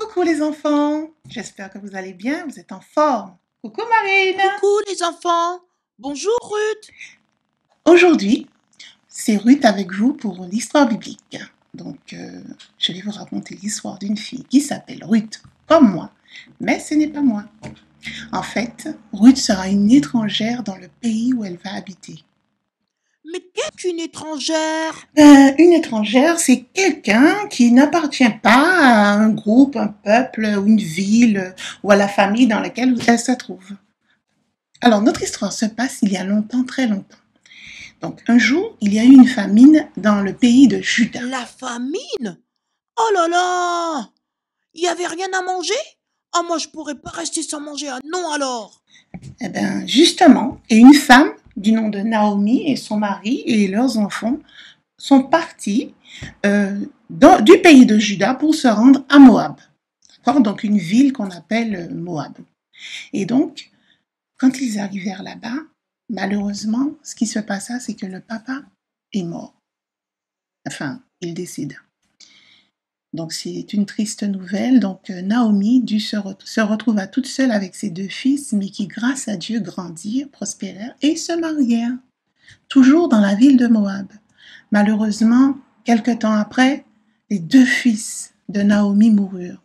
Coucou les enfants, j'espère que vous allez bien, vous êtes en forme. Coucou Marine. Coucou les enfants. Bonjour Ruth. Aujourd'hui, c'est Ruth avec vous pour l'histoire biblique. Donc, je vais vous raconter l'histoire d'une fille qui s'appelle Ruth, comme moi, mais ce n'est pas moi. En fait, Ruth sera une étrangère dans le pays où elle va habiter. Mais qu'est-ce qu'une étrangère? Une étrangère, c'est quelqu'un qui n'appartient pas à un groupe, un peuple, ou une ville, ou à la famille dans laquelle elle se trouve. Alors, notre histoire se passe il y a longtemps, très longtemps. Donc, un jour, il y a eu une famine dans le pays de Juda. La famine? Oh là là! Il n'y avait rien à manger? Ah, moi je pourrais pas rester sans manger. Ah non alors! Eh bien, justement, et une femme du nom de Naomi et son mari et leurs enfants sont partis du pays de Juda pour se rendre à Moab. D'accord? Donc, une ville qu'on appelle Moab. Et donc, quand ils arrivèrent là-bas, malheureusement, ce qui se passa, c'est que le papa est mort. Enfin, il décéda. Donc, c'est une triste nouvelle. Donc, Naomi se retrouva toute seule avec ses deux fils, mais qui, grâce à Dieu, grandirent, prospérèrent et se marièrent, toujours dans la ville de Moab. Malheureusement, quelque temps après, les deux fils de Naomi moururent.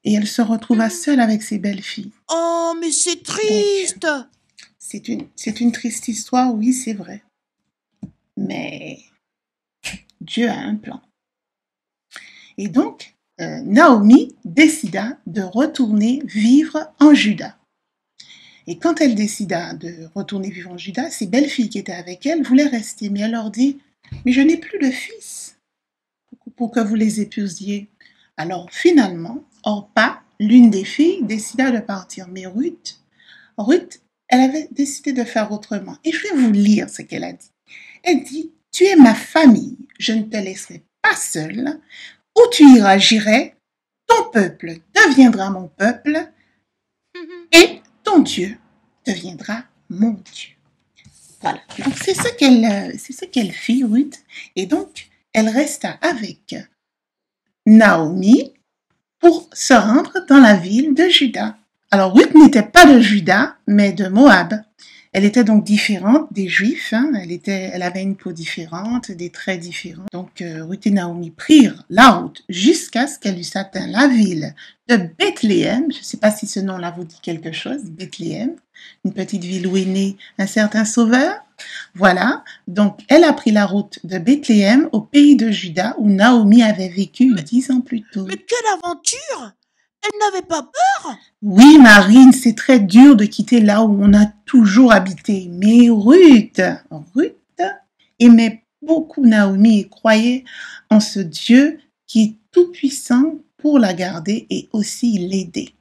Et elle se retrouva seule avec ses belles-filles. Oh, mais c'est triste! Donc, c'est une triste histoire, oui, c'est vrai. Mais Dieu a un plan. Et donc, Naomi décida de retourner vivre en Juda. Et quand elle décida de retourner vivre en Juda, ses belles-filles qui étaient avec elle voulaient rester. Mais elle leur dit, mais je n'ai plus de fils pour que vous les épousiez. Alors finalement, Orpa, l'une des filles, décida de partir. Mais Ruth, elle avait décidé de faire autrement. Et je vais vous lire ce qu'elle a dit. Elle dit, tu es ma famille, je ne te laisserai pas seule. Où tu iras, j'irai, ton peuple deviendra mon peuple, et ton Dieu deviendra mon Dieu. Voilà, donc c'est ce qu'elle fit, Ruth, et donc elle resta avec Naomi pour se rendre dans la ville de Juda. Alors Ruth n'était pas de Juda, mais de Moab. Elle était donc différente des Juifs, hein. Elle avait une peau différente, des traits différents. Donc Ruth et Naomi prirent la route jusqu'à ce qu'elle eussent atteint la ville de Bethléem. Je ne sais pas si ce nom-là vous dit quelque chose, Bethléem, une petite ville où est né un certain sauveur. Voilà, donc elle a pris la route de Bethléem au pays de Juda où Naomi avait vécu 10 ans plus tôt. Mais quelle aventure! Elle n'avait pas peur? Oui, Marine, c'est très dur de quitter là où on a toujours habité. Mais Ruth aimait beaucoup Naomi et croyait en ce Dieu qui est tout-puissant pour la garder et aussi l'aider.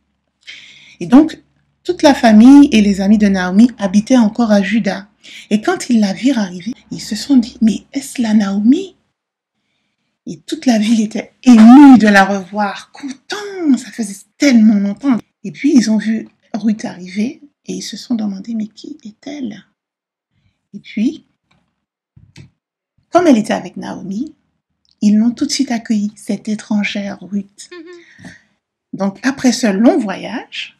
Et donc, toute la famille et les amis de Naomi habitaient encore à Juda. Et quand ils la virent arriver, ils se sont dit, mais est-ce la Naomi? Et toute la ville était émue de la revoir, content, ça faisait tellement longtemps. Et puis ils ont vu Ruth arriver et ils se sont demandé, mais qui est-elle? Et puis, comme elle était avec Naomi, ils l'ont tout de suite accueillie, cette étrangère Ruth. Donc après ce long voyage,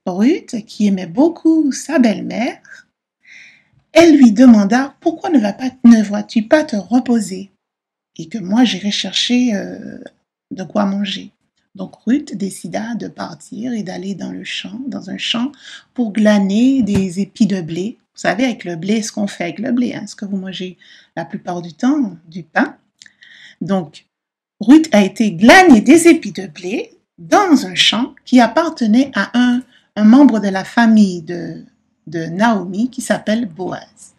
Ruth, qui aimait beaucoup sa belle-mère, elle lui demanda, pourquoi ne vas-tu pas te reposer? Et que moi j'irai chercher de quoi manger. Donc Ruth décida de partir et d'aller dans un champ, pour glaner des épis de blé. Vous savez, avec le blé, ce qu'on fait avec le blé, hein, ce que vous mangez la plupart du temps, du pain. Donc Ruth a été glaner des épis de blé dans un champ qui appartenait à un membre de la famille de Naomi qui s'appelle Boaz.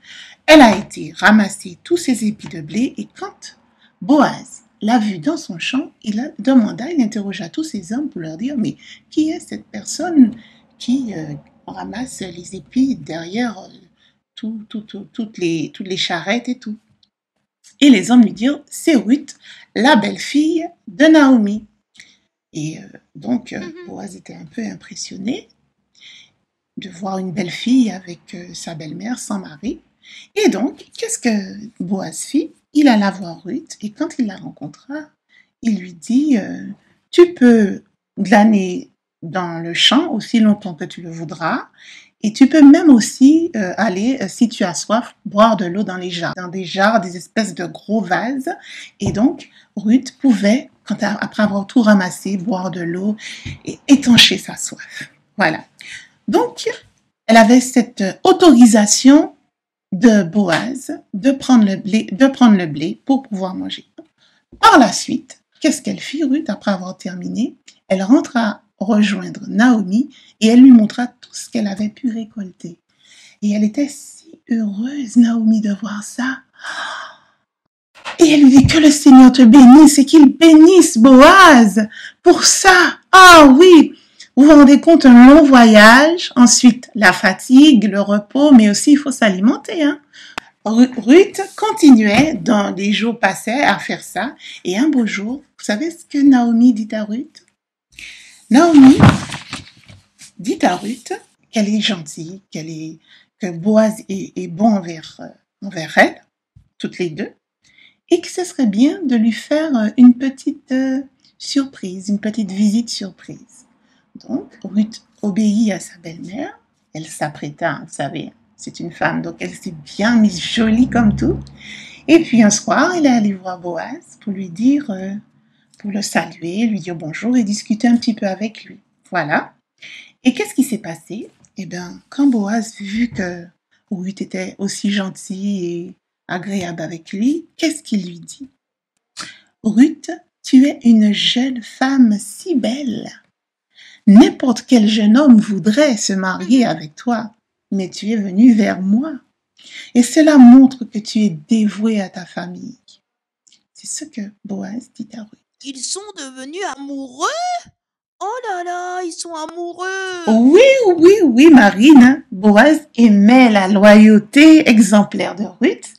Elle a été ramasser tous ces épis de blé et quand Boaz l'a vu dans son champ, il interrogea tous ces hommes pour leur dire, mais qui est cette personne qui ramasse les épis derrière toutes les charrettes et tout? Et les hommes lui dirent, c'est Ruth, la belle-fille de Naomi. Et donc Boaz était un peu impressionné de voir une belle-fille avec sa belle-mère sans mari. Et donc, qu'est-ce que Boaz fit? Il alla voir Ruth et quand il la rencontra, il lui dit, tu peux glaner dans le champ aussi longtemps que tu le voudras. Et tu peux même aussi aller, si tu as soif, boire de l'eau dans des jarres, des espèces de gros vases. Et donc, Ruth pouvait, après avoir tout ramassé, boire de l'eau et étancher sa soif. Voilà. Donc, elle avait cette autorisation de Boaz de prendre le blé pour pouvoir manger. Par la suite, qu'est-ce qu'elle fit, Ruth, après avoir terminé? Elle rentra rejoindre Naomi et elle lui montra tout ce qu'elle avait pu récolter. Et elle était si heureuse, Naomi, de voir ça. Et elle lui dit que le Seigneur te bénisse et qu'il bénisse Boaz pour ça. Ah oui, vous vous rendez compte, un long voyage, ensuite la fatigue, le repos, mais aussi il faut s'alimenter. Hein. Ruth continuait, dans les jours passaient, à faire ça. Et un beau jour, vous savez ce que Naomi dit à Ruth? Naomi dit à Ruth qu'elle est gentille, que Boaz est bon envers elle, toutes les deux, et que ce serait bien de lui faire une petite surprise, une petite visite surprise. Donc, Ruth obéit à sa belle-mère. Elle s'apprêta, vous savez, c'est une femme, donc elle s'est bien mise jolie comme tout. Et puis un soir, elle est allée voir Boaz pour lui dire, pour le saluer, lui dire bonjour et discuter un petit peu avec lui. Voilà. Et qu'est-ce qui s'est passé? Eh bien, quand Boaz vu que Ruth était aussi gentille et agréable avec lui, qu'est-ce qu'il lui dit? Ruth, tu es une jeune femme si belle. N'importe quel jeune homme voudrait se marier avec toi, mais tu es venue vers moi. Et cela montre que tu es dévouée à ta famille. C'est ce que Boaz dit à Ruth. Ils sont devenus amoureux? Oh là là, ils sont amoureux. Oui, Marine. Boaz aimait la loyauté exemplaire de Ruth.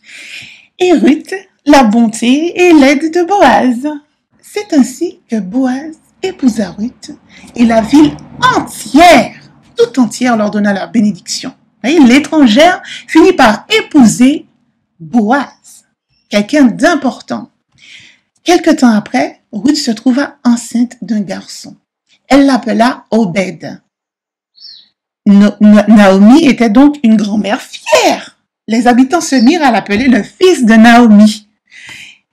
Et Ruth, la bonté et l'aide de Boaz. C'est ainsi que Boaz épousa Ruth et la ville entière, tout entière leur donna la bénédiction. L'étrangère finit par épouser Boaz, quelqu'un d'important. Quelque temps après, Ruth se trouva enceinte d'un garçon. Elle l'appela Obed. Naomi était donc une grand-mère fière. Les habitants se mirent à l'appeler le fils de Naomi.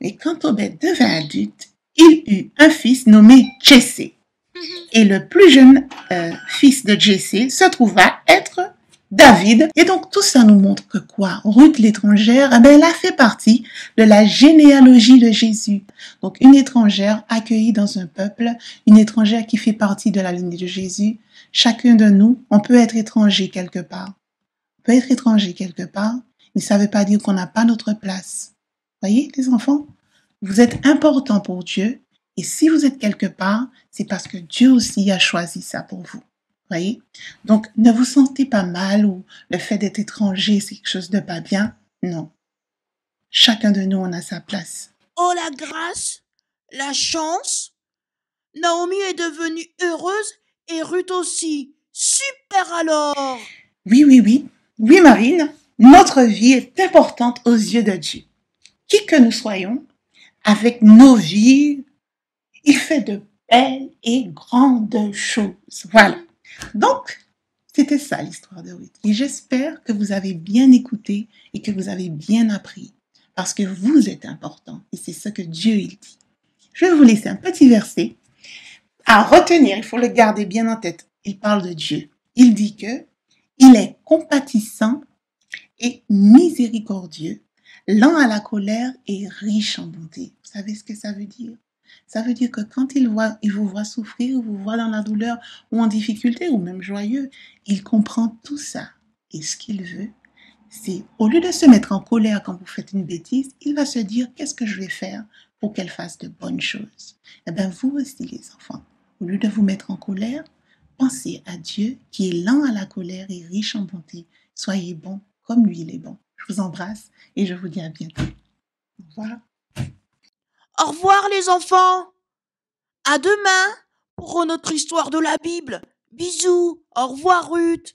Et quand Obed devint adulte, il eut un fils nommé Jessé. Et le plus jeune fils de Jessé se trouva être David. Et donc tout ça nous montre que quoi? Ruth l'étrangère, elle a fait partie de la généalogie de Jésus. Donc une étrangère accueillie dans un peuple, une étrangère qui fait partie de la lignée de Jésus. Chacun de nous, on peut être étranger quelque part. On peut être étranger quelque part, mais ça ne veut pas dire qu'on n'a pas notre place. Voyez les enfants? Vous êtes important pour Dieu. Et si vous êtes quelque part, c'est parce que Dieu aussi a choisi ça pour vous. Voyez? Donc, ne vous sentez pas mal ou le fait d'être étranger, c'est quelque chose de pas bien. Non. Chacun de nous, on a sa place. Oh la grâce, la chance. Naomi est devenue heureuse et Ruth aussi. Super alors! Oui, Marine, notre vie est importante aux yeux de Dieu. Qui que nous soyons, avec nos vies, il fait de belles et grandes choses. Voilà. Donc, c'était ça l'histoire de Ruth. Et j'espère que vous avez bien écouté et que vous avez bien appris. Parce que vous êtes important. Et c'est ce que Dieu il dit. Je vais vous laisser un petit verset à retenir. Il faut le garder bien en tête. Il parle de Dieu. Il dit que il est compatissant et miséricordieux, lent à la colère et riche en bonté. Vous savez ce que ça veut dire? Ça veut dire que quand il vous voit souffrir, vous voit dans la douleur ou en difficulté ou même joyeux, il comprend tout ça. Et ce qu'il veut, c'est au lieu de se mettre en colère quand vous faites une bêtise, il va se dire qu'est-ce que je vais faire pour qu'elle fasse de bonnes choses. Eh bien, vous aussi les enfants, au lieu de vous mettre en colère, pensez à Dieu qui est lent à la colère et riche en bonté. Soyez bons comme lui il est bon. Je vous embrasse et je vous dis à bientôt. Au revoir. Au revoir les enfants. À demain pour notre histoire de la Bible. Bisous. Au revoir Ruth.